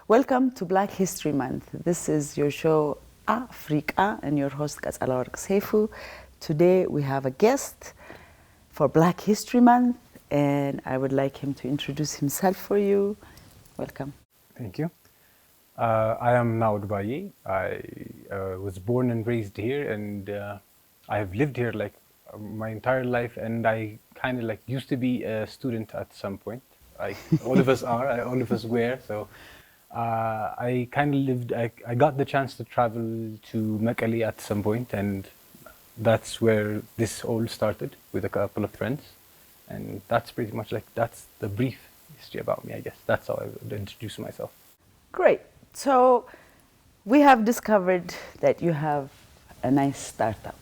Welcome to Black History Month. This is your show Africa and your host Katsalawark Seifu. Today we have a guest for Black History Month and I would like him to introduce himself for you. Welcome. Thank you. I am Naud Baye. I was born and raised here and I have lived here like my entire life, and I kind of like used to be a student at some point. Like all of us are, all of us were. So I kind of lived, I got the chance to travel to Mekelle at some point, and that's where this all started with a couple of friends. And that's pretty much like, that's the brief history about me, I guess. That's how I would introduce myself. Great. So we have discovered that you have a nice startup.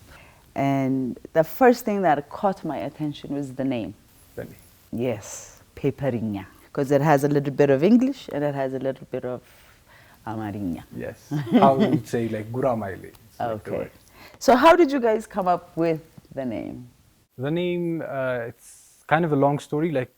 And the first thing that caught my attention was the name. Really? Yes, Peperinya. Because it has a little bit of English and it has a little bit of Amarinya. Yes. How we would say like Guramaile. Okay. So how did you guys come up with the name? The name, it's kind of a long story. Like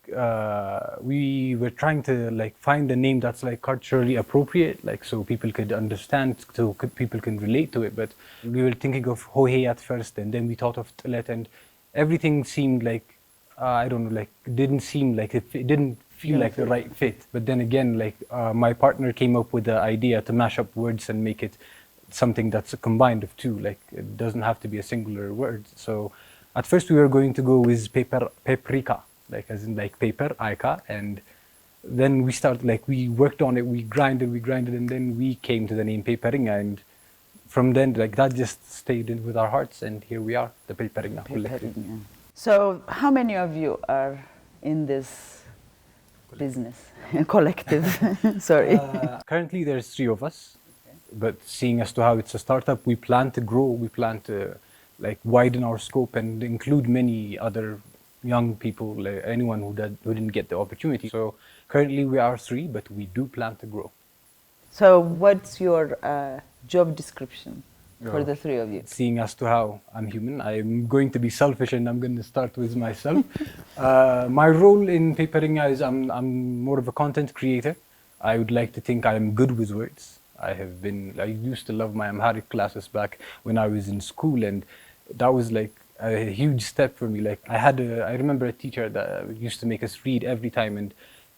we were trying to like find a name that's like culturally appropriate, like so people could understand, so people can relate to it. But we were thinking of Hohe at first, and then we thought of Tlet, and everything seemed like I don't know, like didn't seem like it didn't feel like the right fit. But then again, like my partner came up with the idea to mash up words and make it something that's a combined of two. Like it doesn't have to be a singular word. So at first we were going to go with paprika, like as in like paper, aika, and then we started like, we worked on it, we grinded, and then we came to the name Peperinya, and from then like that just stayed in with our hearts, and here we are, the Peperinya collective. So how many of you are in this business? Collective, sorry. Currently there's 3 of us, but seeing as to how it's a startup, we plan to grow, we plan to like widen our scope and include many other young people, like anyone who didn't get the opportunity. So currently we are 3, but we do plan to grow. So what's your job description for the 3 of you? Seeing as to how I'm human, I'm going to be selfish and I'm going to start with myself. My role in Peperinya is I'm more of a content creator. I would like to think I'm good with words. I used to love my Amharic classes back when I was in school, and that was like a huge step for me. Like I remember a teacher that used to make us read every time, and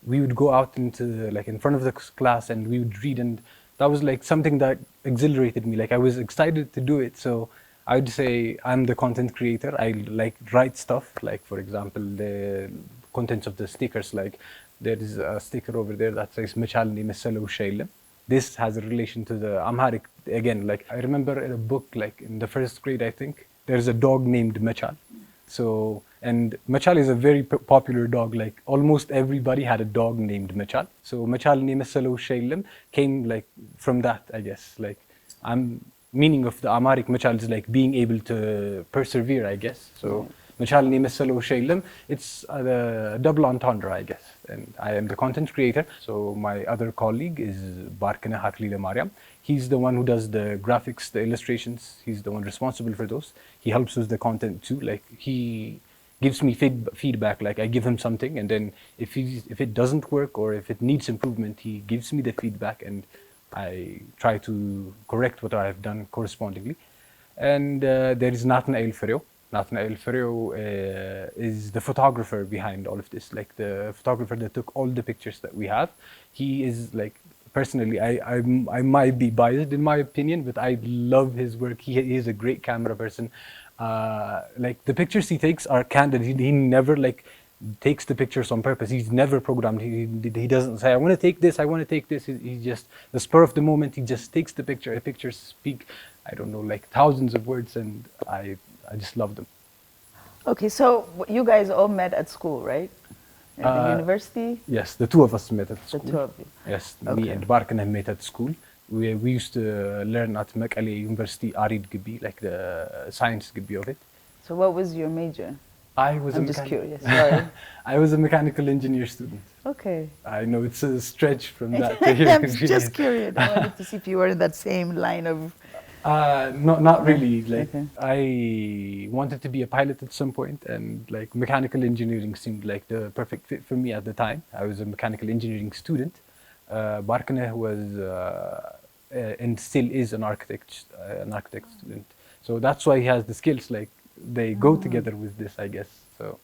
we would go out into like in front of the class and we would read, and that was like something that exhilarated me. Like I was excited to do it. So I would say I'm the content creator. I like write stuff, like for example the contents of the stickers. Like there is a sticker over there that says Mechalni Meselo Shaylem. This has a relation to the Amharic again. Like I remember in a book, like in the 1st grade, I think, there's a dog named Mechal. So, and Mechal is a very popular dog. Like almost everybody had a dog named Mechal. So Mechal Nimeselo Shaylem came like from that, I guess. Like meaning of the Amharic Mechal is like being able to persevere, I guess. So Mechal Nimeselo Shaylem, it's a double entendre, I guess. And I am the content creator. So my other colleague is Barkana Haklila Mariam. He's the one who does the graphics, the illustrations. He's the one responsible for those. He helps with the content too. Like he gives me feedback. Like I give him something, and then if it doesn't work or if it needs improvement, he gives me the feedback, and I try to correct what I have done correspondingly. And there is Nathanael Ferreo. Nathanael Ferreo is the photographer behind all of this, like the photographer that took all the pictures that we have. He is like, personally, I might be biased in my opinion, but I love his work. He is a great camera person. Like the pictures he takes are candid. He never like takes the pictures on purpose. He's never programmed. He doesn't say, I want to take this, I want to take this. He just, the spur of the moment, he just takes the picture. The pictures speak, I don't know, like thousands of words, and I just love them. Okay, so you guys all met at school, right? At the university? Yes, the 2 of us met at school. The 2 of you? Yes, okay. Me and Barkana met at school. We used to learn at Mekelle University, Arid Gibi, like the science Gibi of it. So what was your major? I'm just curious, sorry. I was a mechanical engineer student. Okay. I know it's a stretch from that to here. I'm just curious. I wanted to see if you were in that same line of... Not really. Like I wanted to be a pilot at some point, and like mechanical engineering seemed like the perfect fit for me at the time. I was a mechanical engineering student. Barkane was and still is an architect student. So that's why he has the skills. Like they go together with this, I guess. So,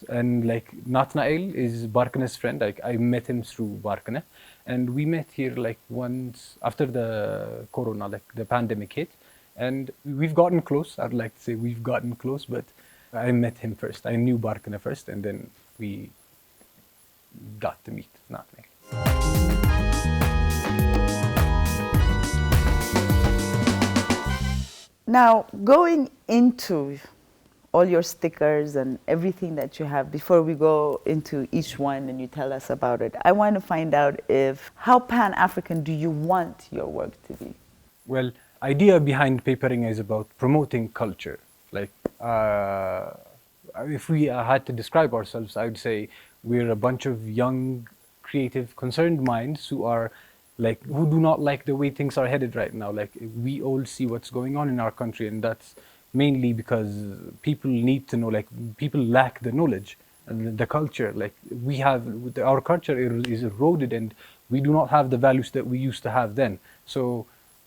and like Nathanael is Barkane's friend. Like I met him through Barkane, and we met here like once after the corona, like the pandemic hit, and we've gotten close. I'd like to say we've gotten close, but I met him first. I knew Barkane first, and then we got to meet Nathanael. Now, going into all your stickers and everything that you have, before we go into each one and you tell us about it, I want to find out how Pan-African do you want your work to be? Well, idea behind Paperinga is about promoting culture. Like, if we had to describe ourselves, I would say we're a bunch of young, creative, concerned minds who do not like the way things are headed right now. Like we all see what's going on in our country, and that's mainly because people need to know, like people lack the knowledge and the culture. Like our culture is eroded, and we do not have the values that we used to have then. So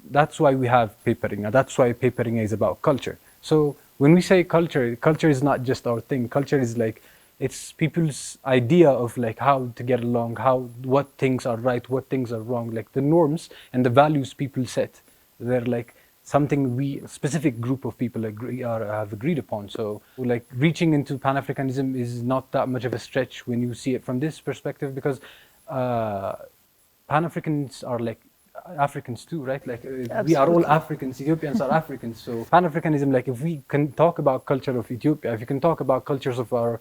that's why we have Paperinga. That's why Paperinga is about culture. So when we say culture, culture is not just our thing. Culture is like, it's people's idea of like how to get along, what things are right, what things are wrong, like the norms and the values people set. They're like something a specific group of people have agreed upon. So like reaching into Pan-Africanism is not that much of a stretch when you see it from this perspective, because Pan-Africans are like Africans too, right? Like we are all Africans. Ethiopians are Africans. So Pan-Africanism, like if we can talk about culture of Ethiopia, if you can talk about cultures of our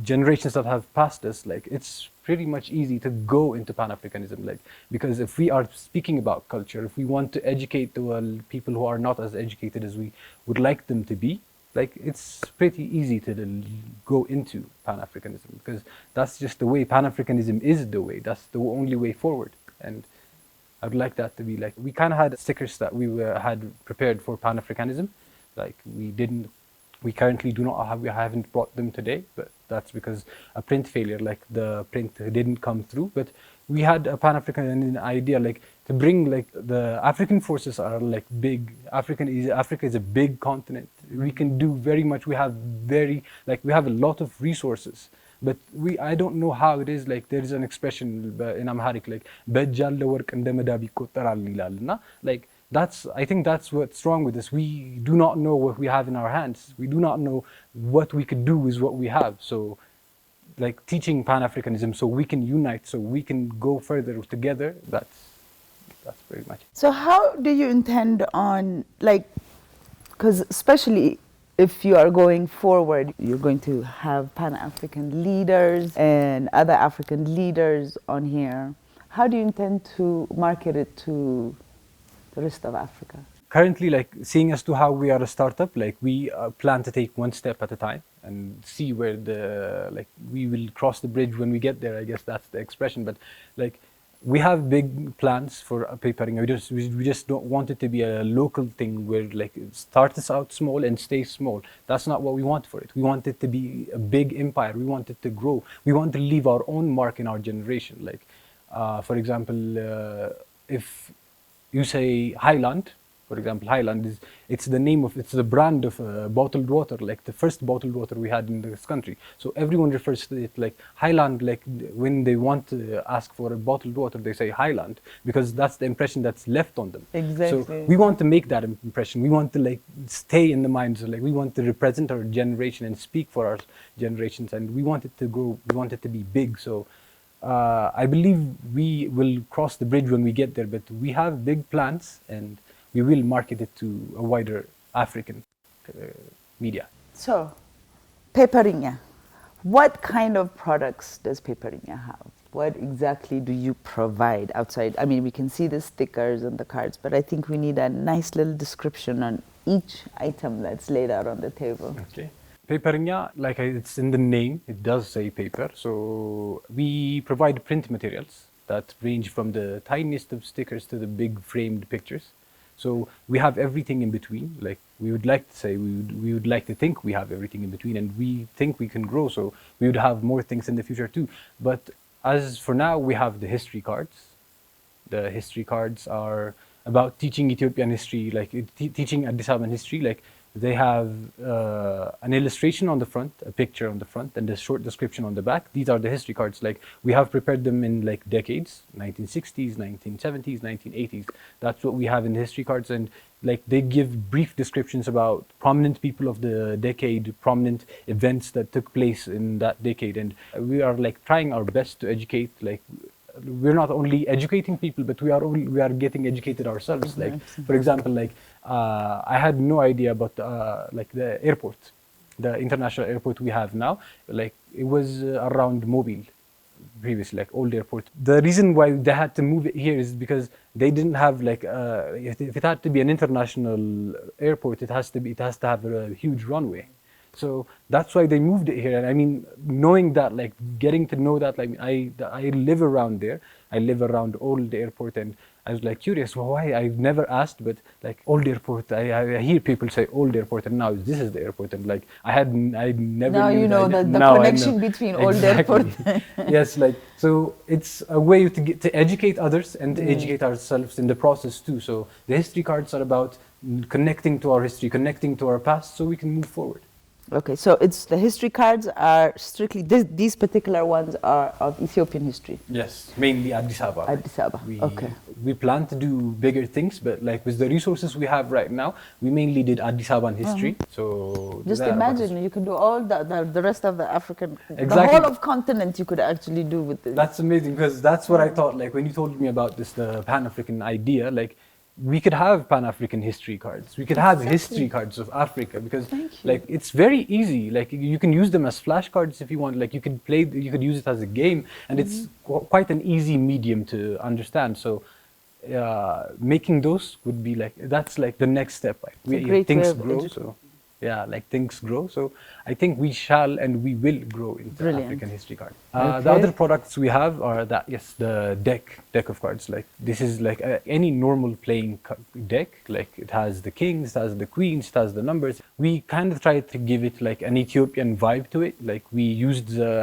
generations that have passed us, like it's pretty much easy to go into Pan-Africanism. Like because if we are speaking about culture, if we want to educate the world, people who are not as educated as we would like them to be, like it's pretty easy to go into Pan-Africanism, because that's just the way. Pan-Africanism is the way. That's the only way forward. And I'd like that to be like, we kind of had stickers that we had prepared for Pan-Africanism. Like we currently do not have, we haven't brought them today, but that's because a print failure, like the print didn't come through. But we had a Pan-African idea, like to bring like the African forces are like big. Africa is a big continent. We can do very much. We have we have a lot of resources. But I don't know how it is. Like there is an expression in Amharic, like "በእጃለ ወርቅ እንደ መዳብ ይቆጠራል" ይላል እና like I think that's what's wrong with this. We do not know what we have in our hands. We do not know what we could do with what we have. So like teaching Pan-Africanism so we can unite, so we can go further together, that's pretty much it. So how do you intend on, like, because especially if you are going forward, you're going to have Pan-African leaders and other African leaders on here. How do you intend to market it to the rest of Africa? Currently, like seeing as to how we are a startup, like we plan to take one step at a time and see where we will cross the bridge when we get there. I guess that's the expression. But like we have big plans for Paperinga. We just don't want it to be a local thing where like it starts out small and stays small. That's not what we want for it. We want it to be a big empire. We want it to grow. We want to leave our own mark in our generation. Like, for example, if you say Highland, for example, Highland it's the brand of bottled water, like the first bottled water we had in this country. So everyone refers to it like Highland. Like when they want to ask for a bottled water, they say Highland, because that's the impression that's left on them. Exactly. So we want to make that impression. We want to like stay in the minds. Like we want to represent our generation and speak for our generations, and we want it to grow. We want it to be big. So I believe we will cross the bridge when we get there, but we have big plans, and we will market it to a wider African media. So, Paperinga, what kind of products does Paperinga have? What exactly do you provide outside? I mean, we can see the stickers and the cards, but I think we need a nice little description on each item that's laid out on the table. Okay. Paperinga, like it's in the name, it does say paper. So we provide print materials that range from the tiniest of stickers to the big framed pictures. So we have everything in between. Like we would like to say, we would like to think we have everything in between, and we think we can grow. So we would have more things in the future too. But as for now, we have the history cards. The history cards are about teaching Ethiopian history, like teaching Addis Abeban history. Like they have an illustration on the front, a picture on the front, and a short description on the back. These are the history cards. Like we have prepared them in like decades, 1960s, 1970s, 1980s. That's what we have in the history cards, and like they give brief descriptions about prominent people of the decade, prominent events that took place in that decade, and we are like trying our best to educate. Like we're not only educating people, but we are getting educated ourselves. Like for example, like I had no idea about like the airport, the international airport we have now. Like it was around Mobile previously, like old airport. The reason why they had to move it here is because they didn't have like if it had to be an international airport, it has to have a huge runway. So that's why they moved it here. And I mean, knowing that, like getting to know that, like I live around there. I live around Old Airport, and I was like curious, well, why? I've never asked, but like Old Airport, I hear people say Old Airport, and now this is the airport, and like I never now knew you know that. the Now connection between Old Airport. Yes, like so it's a way to educate others and to educate ourselves in the process too. So the history cards are about connecting to our history, connecting to our past, so we can move forward. Okay, so it's the history cards are strictly these particular ones are of Ethiopian history. Yes, mainly Addis Ababa. Addis Ababa. Okay. We plan to do bigger things, but like with the resources we have right now, we mainly did Addis Abeban history. So just imagine you can do all the rest of the African, exactly. The whole of continent you could actually do with this. That's amazing, because that's what I thought. Like when you told me about this, the Pan-African idea, like we could have Pan-African history cards. We could have history cards of Africa, because like it's very easy. Like you can use them as flashcards if you want. Like you could use it as a game, and it's quite an easy medium to understand. So making those would be like, that's like the next step. Things grow. So yeah, like things grow. So I think we shall and we will grow into African history card. The other products we have are the deck of cards. Like this is like any normal playing deck. Like it has the kings, it has the queens, it has the numbers. We kind of try to give it like an Ethiopian vibe to it. Like we used the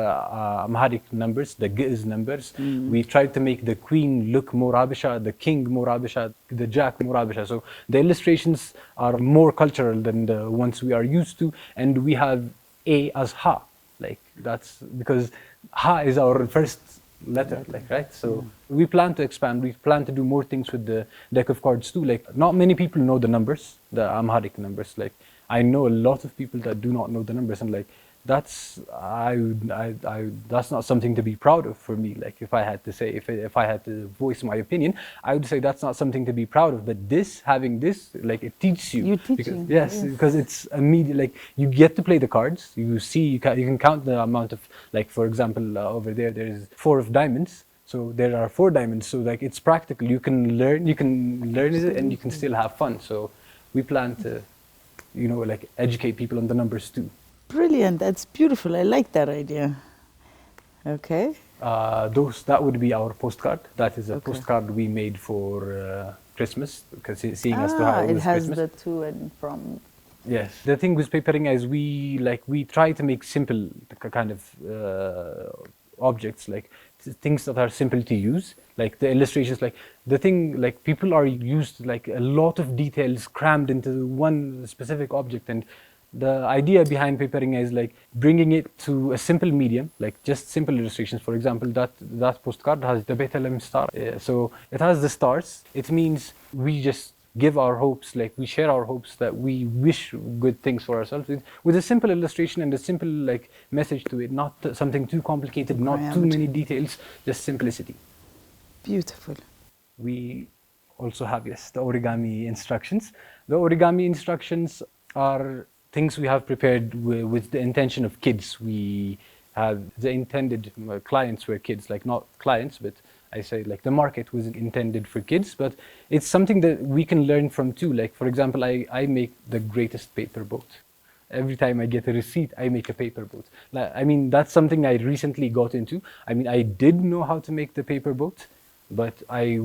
Amharic numbers, the Giz numbers. We tried to make the queen look more Habesha, the king more Habesha, the jack more Habesha. So the illustrations are more cultural than the ones we are used to, and we have A as Ha. Like that's because Ha is our first letter, like, right? So we plan to expand. We plan to do more things with the deck of cards too. Like not many people know the numbers, the Amharic numbers. Like I know a lot of people that do not know the numbers, and like that's not something to be proud of for me. Like if I had to say, if I had to voice my opinion, I would say that's not something to be proud of. But having this, like it teaches you. Because it's immediate. Like you get to play the cards. You see, you can count the amount of, like for example, over there is 4 of diamonds. So there are 4 diamonds. So like it's practical. You can learn it, and you can still have fun. So we plan to, like educate people on the numbers too. Brilliant, that's beautiful. I like that idea. Okay. That would be our postcard. That is a postcard we made for Christmas, because seeing as to how it was Christmas. It has the to and from. Yes. The thing with papering is we try to make simple kind of objects, like things that are simple to use. Like the illustrations, like the thing, like people are used like a lot of details crammed into one specific object, and the idea behind papering is like bringing it to a simple medium, like just simple illustrations. For example, that postcard has the Bethlehem star. So it has the stars. It means we just give our hopes, like we share our hopes that we wish good things for ourselves with a simple illustration and a simple like message to it, not something too complicated, not too many details, just simplicity. Beautiful. We also have, the origami instructions. The origami instructions are things we have prepared with the intention of kids. We have the intended clients were kids, like not clients, but I say like the market was intended for kids, but it's something that we can learn from too. Like for example, I make the greatest paper boat. Every time I get a receipt, I make a paper boat. I mean, that's something I recently got into. I mean, I did know how to make the paper boat, but I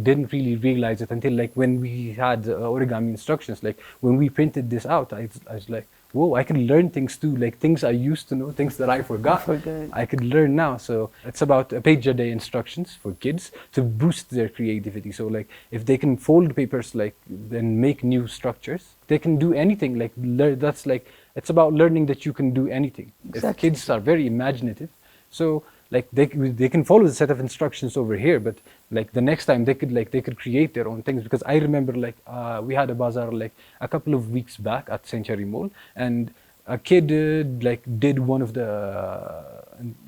didn't really realize it until like when we had origami instructions. Like when we printed this out, I was like, whoa, I can learn things too, like things I used to know, things that I forgot. I could learn now. So it's about a page a day instructions for kids to boost their creativity. So like if they can fold papers, like then make new structures, they can do anything. Like that's like, it's about learning that you can do anything. Exactly. If kids are very imaginative, so like they can follow the set of instructions over here, but like the next time they could create their own things. Because I remember like we had a bazaar like a couple of weeks back at Century Mall, and a kid did one of the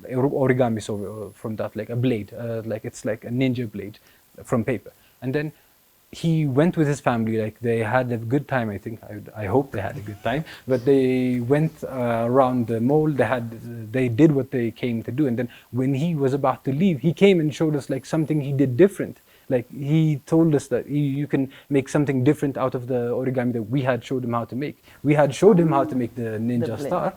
origamis from that, like a blade, like it's like a ninja blade from paper, and then he went with his family, like they had a good time, I think. I hope they had a good time. But they went around the mall, they did what they came to do. And then when he was about to leave, he came and showed us like something he did different. Like he told us that you can make something different out of the origami that we had showed him how to make. We had showed him how to make the ninja star,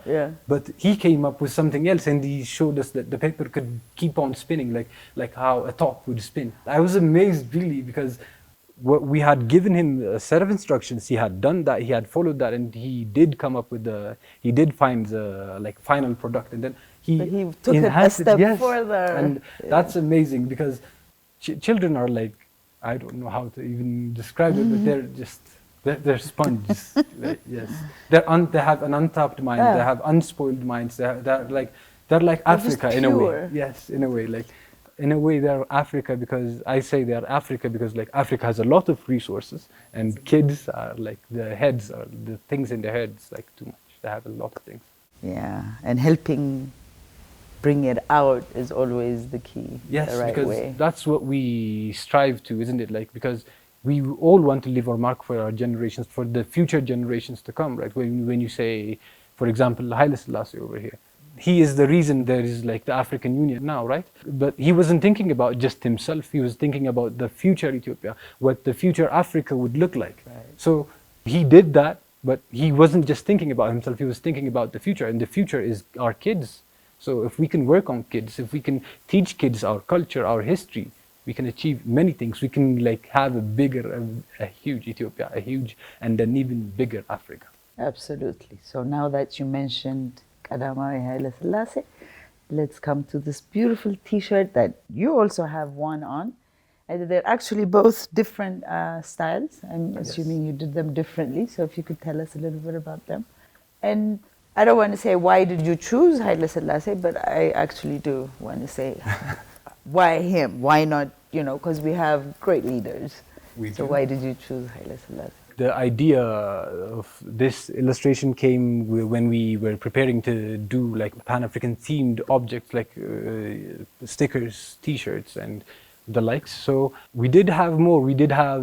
but he came up with something else, and he showed us that the paper could keep on spinning, like how a top would spin. I was amazed really, because we had given him a set of instructions, he had done that, he had followed that, and he did come up with he did find the like final product, and then he took it a step further. And that's amazing, because children are like, I don't know how to even describe it, but they're sponges. Like, yes, they have an untapped mind, they have unspoiled minds, they're like Africa in a way. Yes, in a way, like. In a way, they're Africa, because I say they're Africa because like Africa has a lot of resources, and kids are like the things in their heads like too much. They have a lot of things. Yeah, and helping bring it out is always the key. Yes, the right because way. That's what we strive to, isn't it? Like, because we all want to leave our mark for our generations, for the future generations to come, right? When you say, for example, Haile Selassie over here. He is the reason there is like the African Union now, right? But he wasn't thinking about just himself. He was thinking about the future Ethiopia, what the future Africa would look like. Right. So he did that, but he wasn't just thinking about himself. He was thinking about the future, and the future is our kids. So if we can work on kids, if we can teach kids our culture, our history, we can achieve many things. We can like have a huge Ethiopia, and an even bigger Africa. Absolutely. So now that you mentioned Kadamai Haile Selassie, let's come to this beautiful t-shirt that you also have one on. And they're actually both different styles. I'm assuming you did them differently. So if you could tell us a little bit about them. And I don't want to say why did you choose Haile Selassie, but I actually do want to say why him? Why not, because we have great leaders. So why did you choose Haile Selassie? The idea of this illustration came when we were preparing to do like Pan-African themed objects, like stickers, t-shirts, and the likes. So we did have more. We did have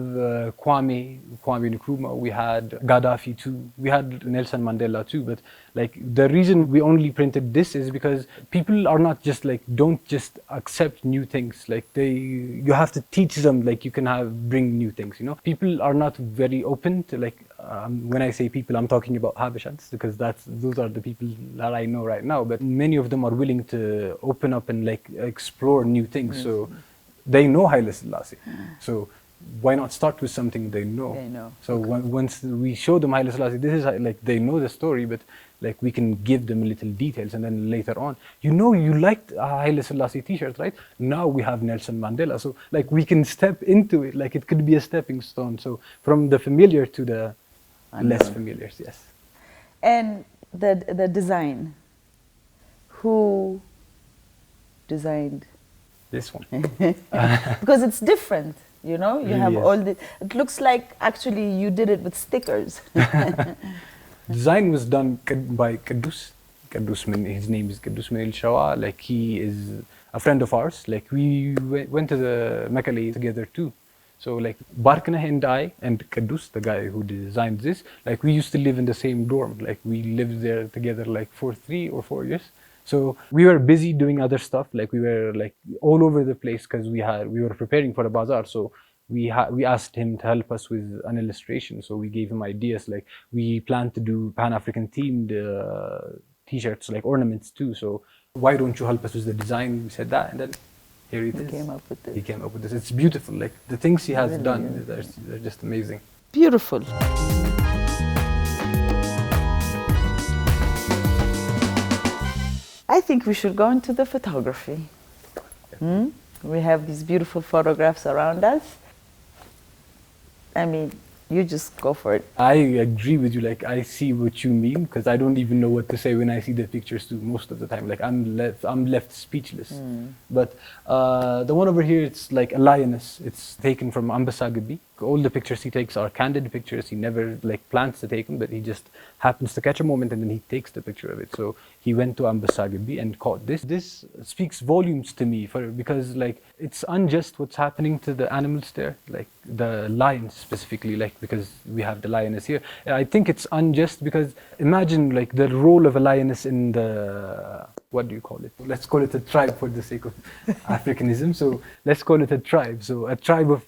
Kwame Nkrumah. We had Gaddafi too. We had Nelson Mandela too. But like the reason we only printed this is because people are not just like, don't just accept new things. Like you have to teach them, like you can bring new things, People are not very open to like, when I say people, I'm talking about Habeshans, because those are the people that I know right now. But many of them are willing to open up and like explore new things. So they know Haile Selassie. So why not start with something they know? So once we show them Haile Selassie, this is like they know the story, but like we can give them little details, and then later on, you liked Haile Selassie t-shirt, right? Now we have Nelson Mandela. So like we can step into it, like it could be a stepping stone. So from the familiar to the less familiar, yes. And the design, who designed this one? Because it's different, you have all the, it looks like actually you did it with stickers. Design was done by Kadus. His name is Kadus Manil Shawa. Like he is a friend of ours. Like we went to the Mekelle together too. So like Barkana and I and Kadus, the guy who designed this, like we used to live in the same dorm. Like we lived there together like for 3 or 4 years. So we were busy doing other stuff. Like we were like all over the place because we were preparing for a bazaar. So we asked him to help us with an illustration. So we gave him ideas. Like we planned to do Pan-African themed t-shirts, like ornaments too. So why don't you help us with the design? We said that, and then here it is. He came up with this. It's beautiful. Like the things he has really done, they're just amazing. Beautiful. I think we should go into the photography. We have these beautiful photographs around us. I mean, you just go for it. I agree with you. Like, I see what you mean, because I don't even know what to say when I see the pictures too. Most of the time, like I'm left speechless. But the one over here, it's like a lioness. It's taken from Ambasagabi. All the pictures he takes are candid pictures. He never like plans to take them, but he just happens to catch a moment and then he takes the picture of it. So he went to Ambasagabi and caught this. This speaks volumes to me because like it's unjust what's happening to the animals there, like the lions specifically, like because we have the lioness here. I think it's unjust because imagine like the role of a lioness in the, what do you call it? Let's call it a tribe for the sake of Africanism. So let's call it a tribe. So a tribe of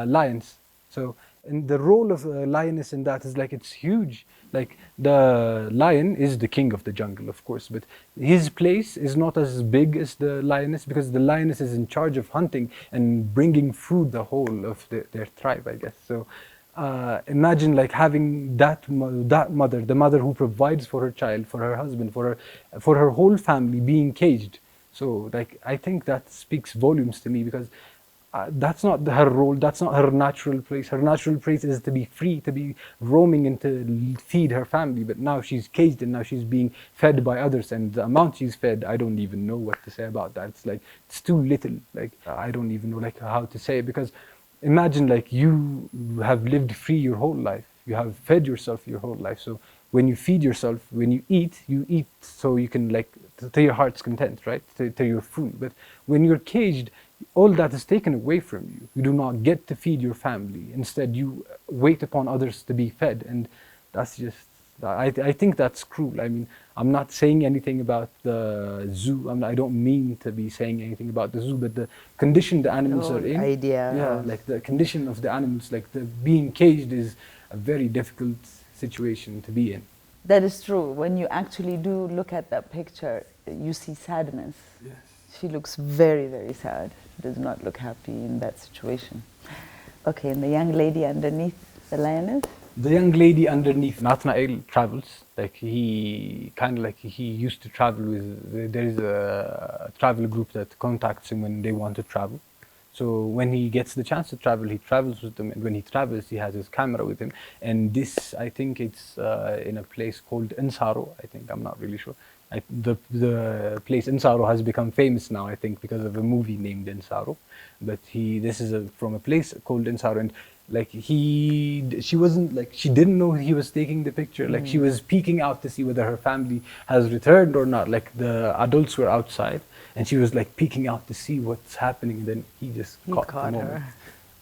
lions. So and the role of a lioness in that is like it's huge. Like the lion is the king of the jungle, of course, but his place is not as big as the lioness because the lioness is in charge of hunting and bringing food the whole of their tribe, I guess. So imagine like having that mother, the mother who provides for her child, for her husband, for her whole family being caged. So like I think that speaks volumes to me because that's not her role, that's not her natural place. Her natural place is to be free, to be roaming and to feed her family. But now she's caged and now she's being fed by others. And the amount she's fed, I don't even know what to say about that. It's like, it's too little. Like, I don't even know like how to say it because imagine like you have lived free your whole life. You have fed yourself your whole life. So when you feed yourself, when you eat so you can like, to your heart's content, right? To your food. But when you're caged, all that is taken away from you. You do not get to feed your family. Instead, you wait upon others to be fed. And that's just, I think that's cruel. I mean, I'm not saying anything about the zoo. I don't mean to be saying anything about the zoo, but the condition the animals are in. Yeah, like the condition of the animals, like the being caged is a very difficult situation to be in. That is true. When you actually do look at that picture, you see sadness. Yes. She looks very, very sad. She does not look happy in that situation. Okay, and the young lady underneath the lioness? The young lady underneath, Nathanael travels. Like he used to travel with, there is a travel group that contacts him when they want to travel. So when he gets the chance to travel, he travels with them. And when he travels, he has his camera with him. And this, I think it's in a place called Insaro, I think, I'm not really sure. The place Insaro has become famous now, I think, because of a movie named Insaro. But this is from a place called Insaro, and like she didn't know he was taking the picture. Like she was peeking out to see whether her family has returned or not. Like the adults were outside, and she was like peeking out to see what's happening. And then he just caught the moment. Her.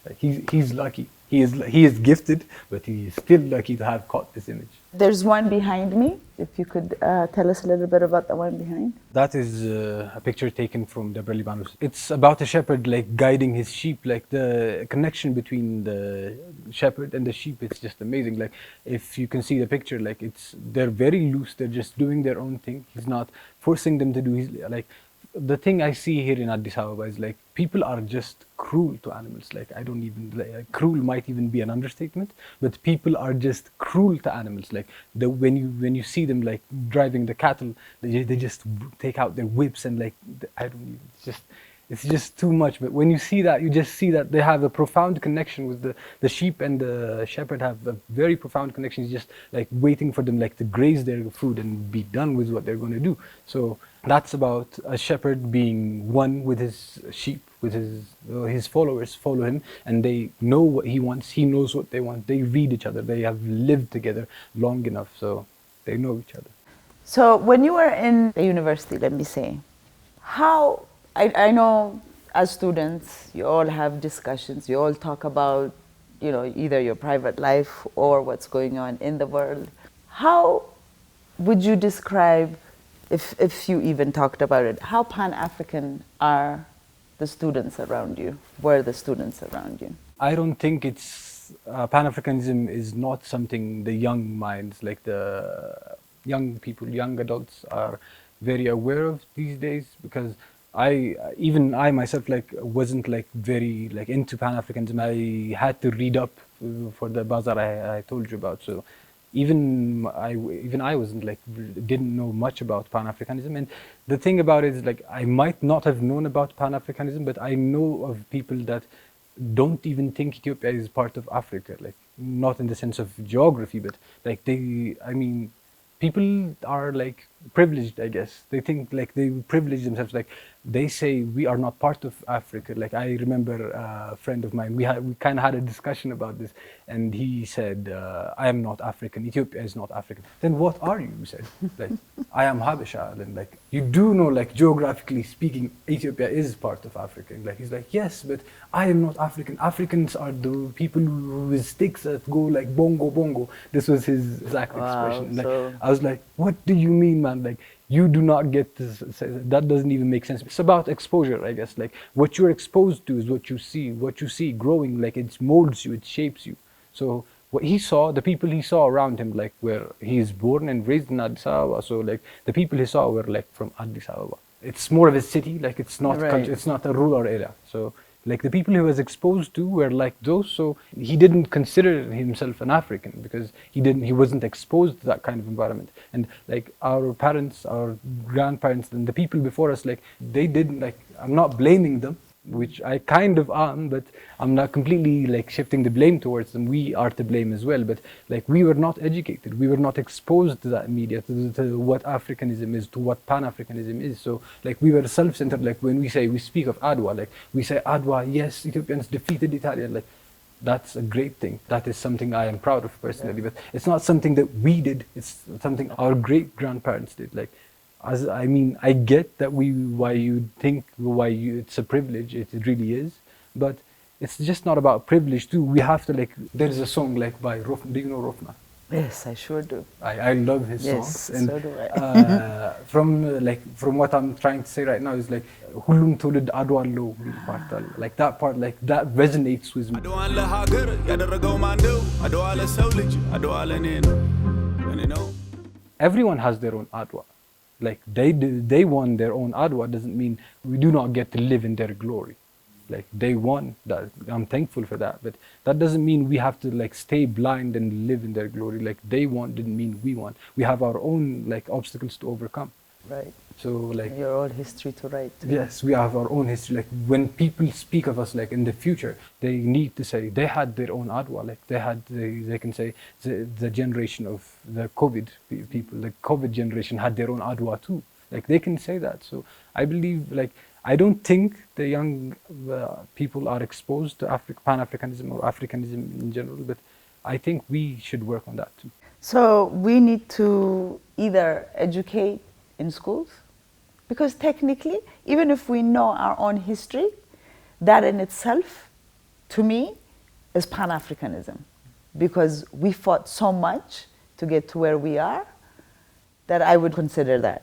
Like he's lucky. He is gifted, but he is still lucky to have caught this image. There's one behind me. If you could tell us a little bit about the one behind. That is a picture taken from Debre Libanos. It's about a shepherd like guiding his sheep. Like the connection between the shepherd and the sheep, it's just amazing. Like if you can see the picture, like they're very loose. They're just doing their own thing. He's not forcing them to do like. The thing I see here in Addis Ababa is like people are just cruel to animals. Like I don't even cruel might even be an understatement, but people are just cruel to animals. Like when you see them like driving the cattle, they just take out their whips and like I don't even it's just too much. But when you see that, you just see that they have a profound connection with the sheep, and the shepherd have a very profound connection. He's just like waiting for them like to graze their food and be done with what they're going to do. So that's about a shepherd being one with his sheep, with his followers follow him, and they know what he wants. He knows what they want. They read each other. They have lived together long enough, so they know each other. So when you were in the university, let me say, how, I know as students, you all have discussions, you all talk about, either your private life or what's going on in the world. How would you describe, if you even talked about it, how Pan-African are the students around you? Were the students around you? I don't think it's, Pan-Africanism is not something the young minds, like the young people, young adults are very aware of these days, because I myself like wasn't like very like into Pan-Africanism. I had to read up for the bazaar I told you about. So even I wasn't like didn't know much about Pan-Africanism. And the thing about it is like I might not have known about Pan-Africanism, but I know of people that don't even think Ethiopia is part of Africa, like not in the sense of geography, but like people are like privileged, I guess. They think like they privilege themselves. Like they say we are not part of Africa. Like I remember a friend of mine, we kind of had a discussion about this, and he said, I am not African, Ethiopia is not African. Then what are you? He said, like, I am Habesha. Then like, you do know, like geographically speaking, Ethiopia is part of Africa. And like, he's like, yes, but I am not African. Africans are the people with sticks that go like bongo bongo. This was his exact expression. Like, I was like, what do you mean, man? Like, you do not get this. That doesn't even make sense. It's about exposure, I guess. Like, what you're exposed to is what you see. What you see growing, like, it molds you, it shapes you. So what he saw, the people he saw around him, like, where he is born and raised in Addis Ababa. So, like, the people he saw were, like, from Addis Ababa. It's more of a city, like, it's not it's not a rural area. So, like, the people he was exposed to were like those, so he didn't consider himself an African because he wasn't exposed to that kind of environment. And like our parents, our grandparents, and the people before us, like they didn't, like, I'm not blaming them, which I kind of am, but I'm not completely like shifting the blame towards them. We are to blame as well, but like we were not educated, we were not exposed to that media, to what Africanism is, to what Pan-Africanism is. So like we were self-centered. Like when we speak of Adwa, like we say Adwa, yes, Ethiopians defeated Italian, like that's a great thing. That is something I am proud of personally, but it's not something that we did, it's something our great grandparents did. Like, I get that it's a privilege, it really is, but it's just not about privilege too. We have to, like, there's a song like by Rofna, do you know Rofna? Yes, I sure do. I love his songs. And so do I. from what I'm trying to say right now is like, Hulum Tulid Adwalo, like that part, like that resonates with me. Everyone has their own Adwa. Like they won their own Adwa doesn't mean we do not get to live in their glory. Like they won that, I'm thankful for that, but that doesn't mean we have to like stay blind and live in their glory. Like they won didn't mean we won. We have our own like obstacles to overcome. Right. So like your own history to write. Yes, we have our own history. Like when people speak of us, like in the future, they need to say they had their own Adwa. Like they can say the generation of the COVID people, the COVID generation had their own Adwa too. Like they can say that. So I believe, like, I don't think the young people are exposed to Pan-Africanism or Africanism in general, but I think we should work on that too. So we need to either educate in schools, because technically, even if we know our own history, that in itself, to me, is Pan-Africanism. Because we fought so much to get to where we are, that I would consider that.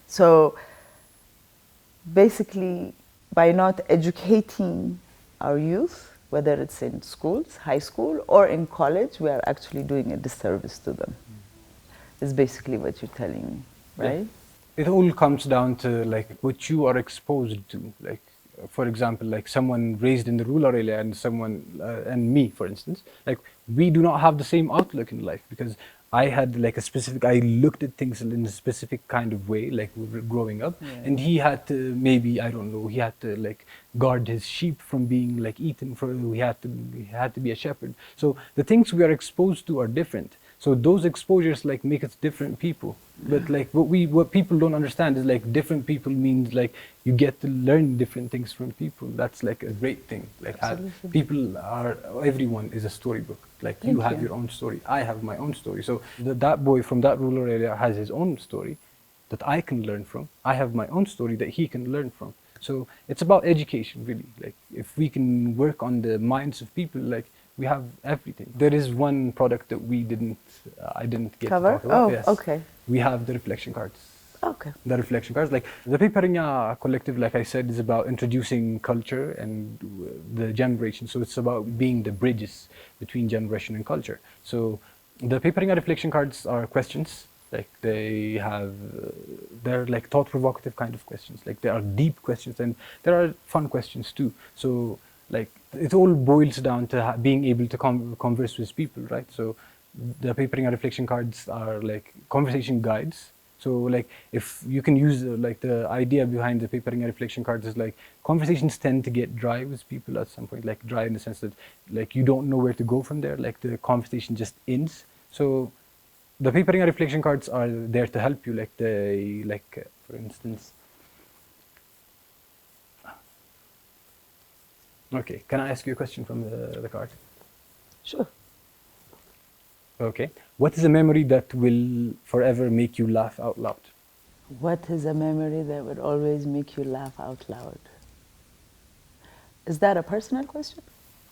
So basically, by not educating our youth, whether it's in schools, high school, or in college, we are actually doing a disservice to them. Is basically what you're telling me, right? Yeah. It all comes down to like what you are exposed to. Like, for example, like someone raised in the rural area and someone and me, for instance, like we do not have the same outlook in life, because I had like I looked at things in a specific kind of way, like we were growing up, and he had to, maybe, I don't know, he had to like guard his sheep from being like eaten. He had to be a shepherd. So the things we are exposed to are different. So those exposures like make us different people. But like what people don't understand is like different people means like you get to learn different things from people. That's like a great thing. Like everyone is a storybook. Like you have your own story. I have my own story. So that boy from that rural area has his own story that I can learn from. I have my own story that he can learn from. So it's about education, really. Like if we can work on the minds of people, like we have everything. There is one product that I didn't get cover? To talk about. Oh, yes. Okay. We have the reflection cards. Okay. The reflection cards, like the Peperinya collective, like I said, is about introducing culture and the generation. So it's about being the bridges between generation and culture. So the Peperinya reflection cards are questions. Like they're like thought-provocative kind of questions. Like they are deep questions, and there are fun questions too. So like it all boils down to being able to converse with people, right? So the papering and reflection cards are like conversation guides. So like if you can use like the idea behind the papering and reflection cards is like conversations tend to get dry with people at some point, like dry in the sense that like you don't know where to go from there, like the conversation just ends. So the papering and reflection cards are there to help you, like for instance. Okay, can I ask you a question from the card? Sure. Okay. What is a memory that will forever make you laugh out loud? What is a memory that would always make you laugh out loud? Is that a personal question?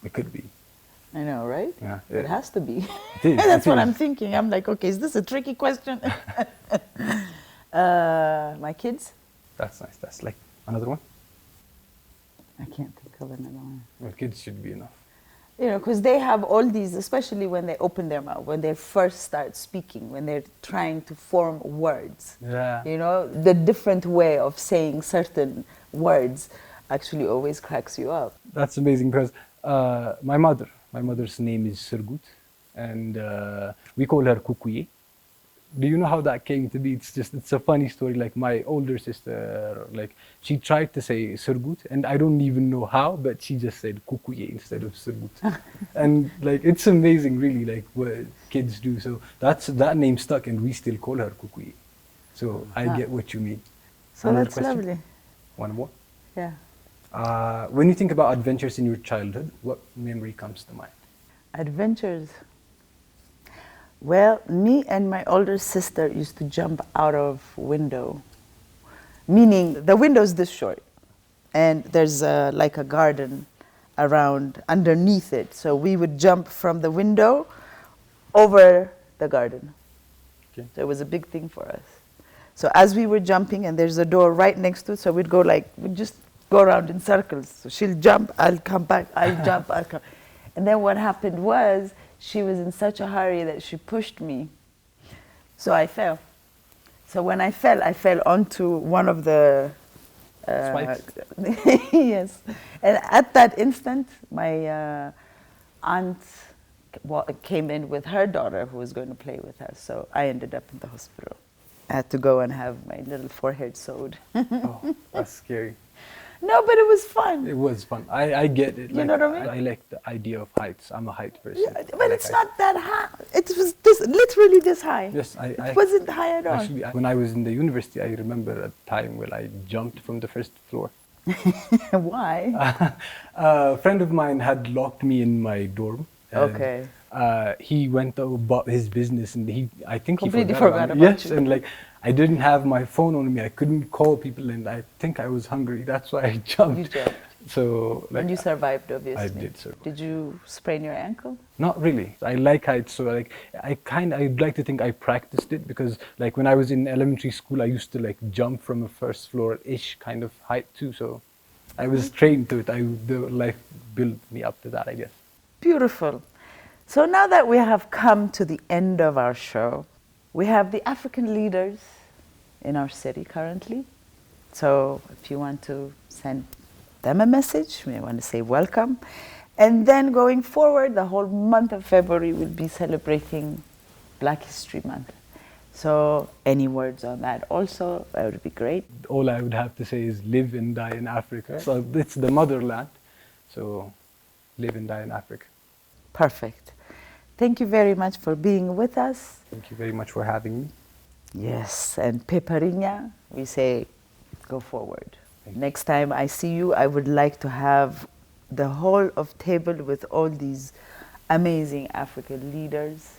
It could be. I know, right? Yeah. It has to be. It is, That's it what is. I'm thinking. I'm like, okay, is this a tricky question? My kids? That's nice. That's like another one. I can't think of another one. Well, kids should be enough. You know, because they have all these, especially when they open their mouth, when they first start speaking, when they're trying to form words. Yeah. You know, the different way of saying certain words actually always cracks you up. That's amazing because my mother's name is Surgut, and we call her Kukuye. Do you know how that came to be? It's a funny story. Like my older sister, like she tried to say Surgut, and I don't even know how, but she just said Kukuye instead of Surgut. And like it's amazing, really, like what kids do. So that name stuck, and we still call her Kukuye. So I get what you mean. So Another that's question? lovely. One more. Yeah. When you think about adventures in your childhood, what memory comes to mind? Adventures. Well, me and my older sister used to jump out of window, meaning the window's this short, and there's like a garden around underneath it. So we would jump from the window over the garden. Okay. So it was a big thing for us. So as we were jumping, and there's a door right next to it, so we'd just go around in circles. So she'll jump, I'll come back, I'll jump, I'll come. And then what happened was, she was in such a hurry that she pushed me. So I fell. So when I fell onto one of the... Spikes? Yes. And at that instant, my aunt came in with her daughter who was going to play with her. So I ended up in the hospital. I had to go and have my little forehead sewed. Oh, that's scary. No, but it was fun. It was fun. I get it. You know what I mean? I like the idea of heights. I'm a height person. Yeah, but it's not that high. It was literally this high. Yes, it wasn't high at all. Actually, when I was in the university, I remember a time when I jumped from the first floor. Why? A friend of mine had locked me in my dorm. Okay. He went about his business, and I think Completely he forgot about yes, you. and like I didn't have my phone on me. I couldn't call people, and I think I was hungry. That's why I jumped. You jumped. So like, And you survived, obviously. I did survive. Did you sprain your ankle? Not really. I like heights, so like I'd like to think I practiced it because like when I was in elementary school, I used to like jump from a first floor-ish kind of height too. So I was trained to it. The life built me up to that, I guess. Beautiful. So now that we have come to the end of our show, we have the African leaders in our city currently. So if you want to send them a message, we want to say welcome. And then going forward, the whole month of February will be celebrating Black History Month. So any words on that also, that would be great. All I would have to say is live and die in Africa. So it's the motherland. So live and die in Africa. Perfect. Thank you very much for being with us. Thank you very much for having me. Yes, and Peparinya, we say go forward. Thank you. Next time I see you, I would like to have the whole of table with all these amazing African leaders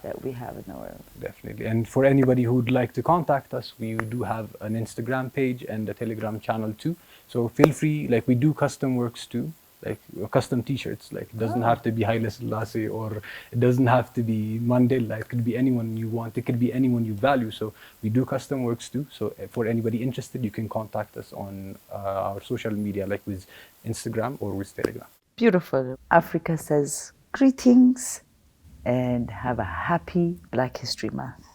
that we have in the world. Definitely. And for anybody who would like to contact us, we do have an Instagram page and a Telegram channel too. So feel free, like we do custom works too. Like custom t-shirts, like it doesn't have to be Haile Selassie or it doesn't have to be Mandela. It could be anyone you want. It could be anyone you value. So we do custom works too. So for anybody interested, you can contact us on our social media, like with Instagram or with Telegram. Beautiful. Africa says greetings and have a happy Black History Month.